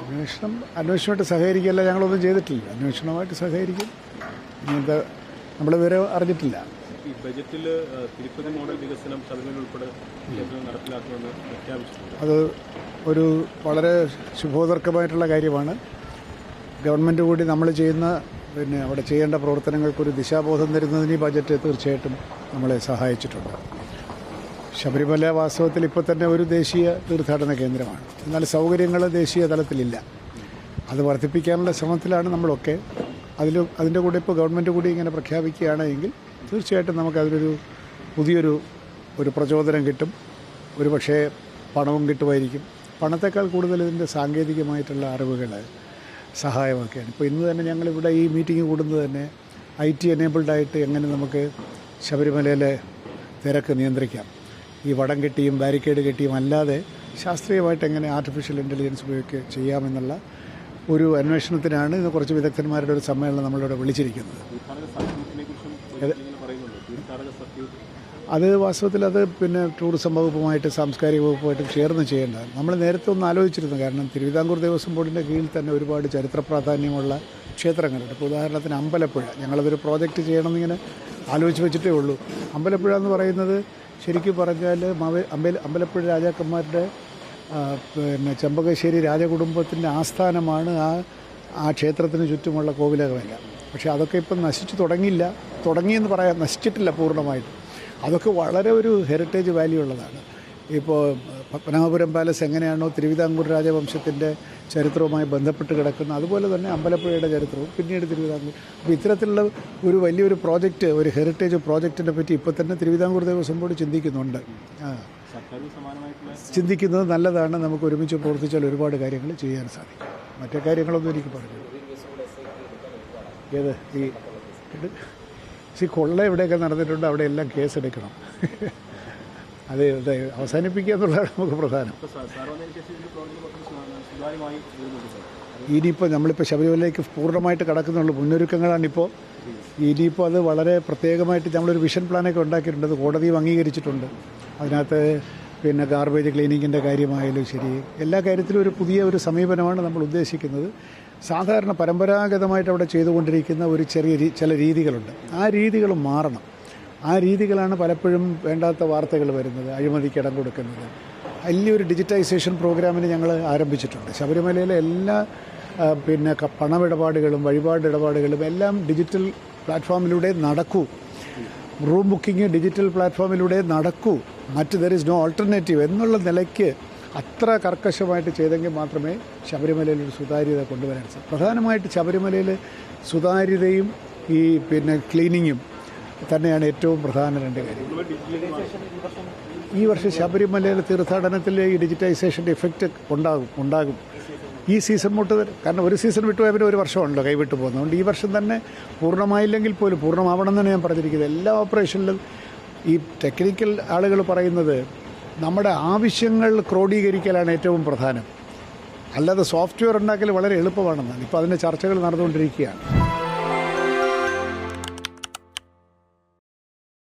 അന്വേഷണമായിട്ട് സഹകരിക്കുകയല്ല, ഞങ്ങളൊന്നും ചെയ്തിട്ടില്ല. അന്വേഷണമായിട്ട് സഹകരിക്കും. ഇങ്ങനത്തെ നമ്മൾ വിവരം അറിഞ്ഞിട്ടില്ല. ഈ ബജറ്റിൽ തിരുപ്പതി മോഡൽ വികസനം ശബരിമല ഉൾപ്പെടെ നടപ്പിലാക്കുമെന്ന് പ്രഖ്യാപിച്ചിട്ടുണ്ട്. അത് ഒരു വളരെ ശുഭോദർക്കമായിട്ടുള്ള കാര്യമാണ്. ഗവൺമെൻറ് കൂടി നമ്മൾ ചെയ്യുന്ന അവിടെ ചെയ്യേണ്ട പ്രവർത്തനങ്ങൾക്കൊരു ദിശാബോധം തരുന്നതിന് ഈ ബജറ്റ് തീർച്ചയായിട്ടും നമ്മളെ സഹായിച്ചിട്ടുണ്ട്. ശബരിമല വാസ്തവത്തിൽ ഇപ്പോൾ തന്നെ ഒരു ദേശീയ തീർത്ഥാടന കേന്ദ്രമാണ്. എന്നാൽ സൗകര്യങ്ങൾ ദേശീയ തലത്തിലില്ല. അത് വർദ്ധിപ്പിക്കാനുള്ള ശ്രമത്തിലാണ് നമ്മളൊക്കെ. അതിൻ്റെ കൂടെ ഇപ്പോൾ ഗവൺമെൻറ് കൂടി ഇങ്ങനെ പ്രഖ്യാപിക്കുകയാണെങ്കിൽ തീർച്ചയായിട്ടും നമുക്കതിനൊരു പുതിയൊരു പ്രചോദനം കിട്ടും. ഒരു പക്ഷേ പണവും കിട്ടുമായിരിക്കും. പണത്തേക്കാൾ കൂടുതൽ ഇതിൻ്റെ സാങ്കേതികമായിട്ടുള്ള അറിവുകൾ സഹായമൊക്കെയാണ്. ഇപ്പോൾ ഇന്ന് തന്നെ ഞങ്ങളിവിടെ ഈ മീറ്റിംഗ് കൂടുന്നത് തന്നെ IT എനേബിൾഡായിട്ട് എങ്ങനെ നമുക്ക് ശബരിമലയിലെ തിരക്ക് നിയന്ത്രിക്കാം, ഈ വടം കെട്ടിയും ബാരിക്കേഡ് കെട്ടിയും അല്ലാതെ ശാസ്ത്രീയമായിട്ട് എങ്ങനെ ആർട്ടിഫിഷ്യൽ ഇൻ്റലിജൻസ് ഉപയോഗിക്കുക ചെയ്യാമെന്നുള്ള ഒരു അന്വേഷണത്തിനാണ് ഇന്ന് കുറച്ച് വിദഗ്ധന്മാരുടെ ഒരു സമ്മേളനം നമ്മളിവിടെ വിളിച്ചിരിക്കുന്നത്. അത് വാസ്തവത്തിൽ അത് ടൂറിസം വകുപ്പുമായിട്ട് സാംസ്കാരിക വകുപ്പുമായിട്ടും ചേർന്ന് ചെയ്യേണ്ടതാണ്. നമ്മൾ നേരത്തെ ഒന്ന് ആലോചിച്ചിരുന്നു. കാരണം തിരുവിതാംകൂർ ദേവസ്വം ബോർഡിൻ്റെ കീഴിൽ തന്നെ ഒരുപാട് ചരിത്ര പ്രാധാന്യമുള്ള ക്ഷേത്രങ്ങളുണ്ട്. ഇപ്പോൾ ഉദാഹരണത്തിന് അമ്പലപ്പുഴ, ഞങ്ങളതൊരു പ്രോജക്റ്റ് ചെയ്യണമെന്നിങ്ങനെ ആലോചിച്ച് വെച്ചിട്ടേ ഉള്ളൂ. അമ്പലപ്പുഴ എന്ന് പറയുന്നത് ശരിക്കും പറഞ്ഞാൽ അമ്പലപ്പുഴ രാജാക്കന്മാരുടെ ചെമ്പകശ്ശേരി രാജകുടുംബത്തിൻ്റെ ആസ്ഥാനമാണ് ആ ക്ഷേത്രത്തിന് ചുറ്റുമുള്ള കോവിലകമെല്ലാം. പക്ഷേ അതൊക്കെ ഇപ്പം നശിച്ചു തുടങ്ങിയെന്ന് പറയാൻ നശിച്ചിട്ടില്ല പൂർണ്ണമായിട്ടും. അതൊക്കെ വളരെ ഒരു ഹെറിറ്റേജ് വാല്യൂ ഉള്ളതാണ്. ഇപ്പോൾ പത്മനാഭപുരം പാലസ് എങ്ങനെയാണോ തിരുവിതാംകൂർ രാജവംശത്തിൻ്റെ ചരിത്രവുമായി ബന്ധപ്പെട്ട് കിടക്കുന്ന, അതുപോലെ തന്നെ അമ്പലപ്പുഴയുടെ ചരിത്രവും പിന്നീട് തിരുവിതാംകൂർ. അപ്പോൾ ഇത്തരത്തിലുള്ള ഒരു വലിയൊരു പ്രോജക്റ്റ്, ഒരു ഹെറിറ്റേജ് പ്രോജക്റ്റിനെ പറ്റി ഇപ്പോൾ തന്നെ തിരുവിതാംകൂർ ദേവസ്വം ബോർഡ് ചിന്തിക്കുന്നുണ്ട്. ചിന്തിക്കുന്നത് നല്ലതാണ്. നമുക്ക് ഒരുമിച്ച് പ്രവർത്തിച്ചാൽ ഒരുപാട് കാര്യങ്ങൾ ചെയ്യാൻ സാധിക്കും. മറ്റേ കാര്യങ്ങളൊന്നും എനിക്ക് പറഞ്ഞു കൊള്ള എവിടെയൊക്കെ നടന്നിട്ടുണ്ട് അവിടെ എല്ലാം കേസെടുക്കണം. അത് അവസാനിപ്പിക്കുക എന്നുള്ളതാണ് നമുക്ക് പ്രധാനം. ഇനിയിപ്പോൾ നമ്മളിപ്പോൾ ശബരിമലയിലേക്ക് പൂർണ്ണമായിട്ട് കടക്കുന്നുള്ള മുന്നൊരുക്കങ്ങളാണിപ്പോൾ. ഇനിയിപ്പോൾ അത് വളരെ പ്രത്യേകമായിട്ട് നമ്മളൊരു വിഷൻ പ്ലാനൊക്കെ ഉണ്ടാക്കിയിട്ടുണ്ട്. അത് കോടതിയും അംഗീകരിച്ചിട്ടുണ്ട്. അതിനകത്ത് ഗാർബേജ് ക്ലീനിങ്ങിൻ്റെ കാര്യമായാലും ശരി, എല്ലാ കാര്യത്തിലും ഒരു പുതിയ സമീപനമാണ് നമ്മൾ ഉദ്ദേശിക്കുന്നത്. സാധാരണ പരമ്പരാഗതമായിട്ട് അവിടെ ചെയ്തുകൊണ്ടിരിക്കുന്ന ചില രീതികളുണ്ട്. ആ രീതികൾ മാറണം. ആ രീതികളാണ് പലപ്പോഴും വേണ്ടാത്ത വാർത്തകൾ വരുന്നത്, അഴിമതിക്ക് ഇടം കൊടുക്കുന്നത്. വലിയൊരു ഡിജിറ്റൈസേഷൻ പ്രോഗ്രാമിന് ഞങ്ങൾ ആരംഭിച്ചിട്ടുണ്ട്. ശബരിമലയിലെ എല്ലാ പണമിടപാടുകളും വഴിപാട് ഇടപാടുകളും എല്ലാം ഡിജിറ്റൽ പ്ലാറ്റ്ഫോമിലൂടെ നടക്കൂ. റൂം ബുക്കിംഗ് ഡിജിറ്റൽ പ്ലാറ്റ്ഫോമിലൂടെ നടക്കൂ. ദർ ഈസ് നോ ഓൾട്ടർനേറ്റീവ് എന്നുള്ള നിലയ്ക്ക് അത്ര കർക്കശമായിട്ട് ചെയ്തെങ്കിൽ മാത്രമേ ശബരിമലയിൽ ഒരു സുതാര്യത കൊണ്ടുവരാൻ സാധിക്കൂ. പ്രധാനമായിട്ട് ശബരിമലയിൽ സുതാര്യതയും ഈ ക്ലീനിങ്ങും തന്നെയാണ് ഏറ്റവും പ്രധാന രണ്ട് കാര്യം. ഈ വർഷം ശബരിമലയിൽ തീർത്ഥാടനത്തിൽ ഈ ഡിജിറ്റൈസേഷൻ്റെ ഇഫക്റ്റ് ഉണ്ടാകും. ഈ സീസൺ കാരണം ഒരു സീസൺ വിട്ടുപോയ പിന്നെ ഒരു വർഷമാണല്ലോ കൈവിട്ട് പോകുന്നത്. അതുകൊണ്ട് ഈ വർഷം തന്നെ പൂർണ്ണമായില്ലെങ്കിൽ പോലും പൂർണ്ണമാവണം എന്നാണ് ഞാൻ പറഞ്ഞിരിക്കുന്നത്. എല്ലാ ഓപ്പറേഷനിലും ഈ ടെക്നിക്കൽ ആളുകൾ പറയുന്നത് നമ്മുടെ ആവശ്യങ്ങൾ ക്രോഡീകരിക്കലാണ് ഏറ്റവും പ്രധാനം. അല്ലാതെ സോഫ്റ്റ്വെയർ ഉണ്ടാക്കൽ വളരെ എളുപ്പമാണെന്നാണ്. ഇപ്പോൾ അതിൻ്റെ ചർച്ചകൾ നടന്നുകൊണ്ടിരിക്കുകയാണ്.